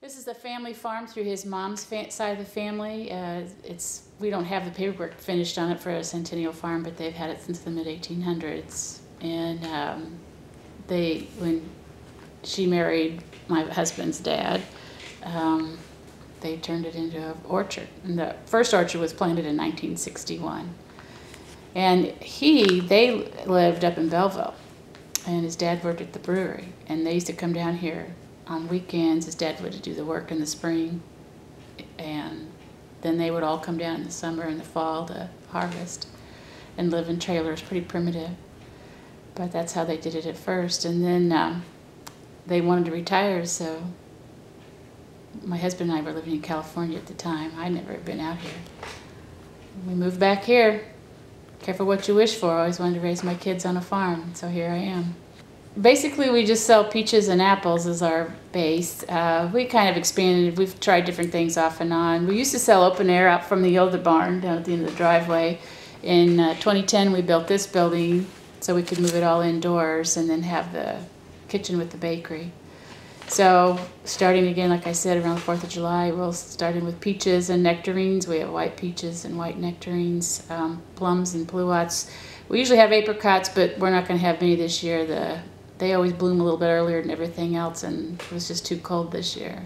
This is a family farm through his mom's side of the family. We don't have the paperwork finished on it for a centennial farm, but they've had it since the mid-1800s. And when she married my husband's dad, they turned it into an orchard. And the first orchard was planted in 1961. And they lived up in Belleville, and his dad worked at the brewery. And they used to come down here on weekends. His dad would do the work in the spring, and then they would all come down in the summer and the fall to harvest and live in trailers, pretty primitive. But that's how they did it at first. And then they wanted to retire, so my husband and I were living in California at the time. I'd never been out here. We moved back here. Careful what you wish for. I always wanted to raise my kids on a farm, so here I am. Basically, we just sell peaches and apples as our base. We kind of expanded. We've tried different things off and on. We used to sell open air out from the older barn down at the end of the driveway. In 2010, we built this building so we could move it all indoors and then have the kitchen with the bakery. So starting again, like I said, around the 4th of July, we'll start in with peaches and nectarines. We have white peaches and white nectarines, plums and pluots. We usually have apricots, but we're not going to have many this year. They always bloom a little bit earlier than everything else, and it was just too cold this year.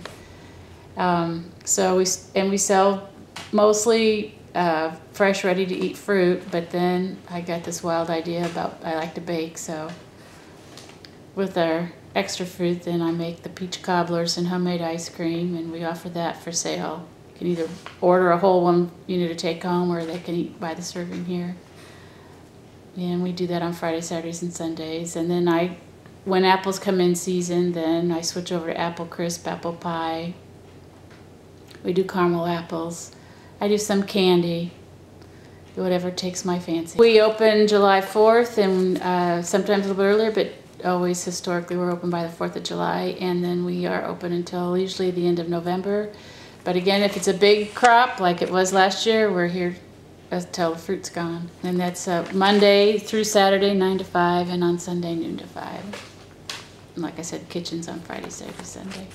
So we sell mostly fresh, ready-to-eat fruit, but then I got this wild idea about I like to bake, so with our extra fruit, then I make the peach cobblers and homemade ice cream, and we offer that for sale. You can either order a whole one to take home, or they can eat by the serving here. And we do that on Fridays, Saturdays, and Sundays. And then when apples come in season, then I switch over to apple crisp, apple pie. We do caramel apples. I do some candy, whatever takes my fancy. We open July 4th, and sometimes a little bit earlier, but always historically we're open by the 4th of July, and then we are open until usually the end of November. But again, if it's a big crop like it was last year, we're here until the fruit's gone. And that's Monday through Saturday, 9 to 5, and on Sunday, noon to 5. And like I said, kitchen's on Friday, Saturday, Sunday.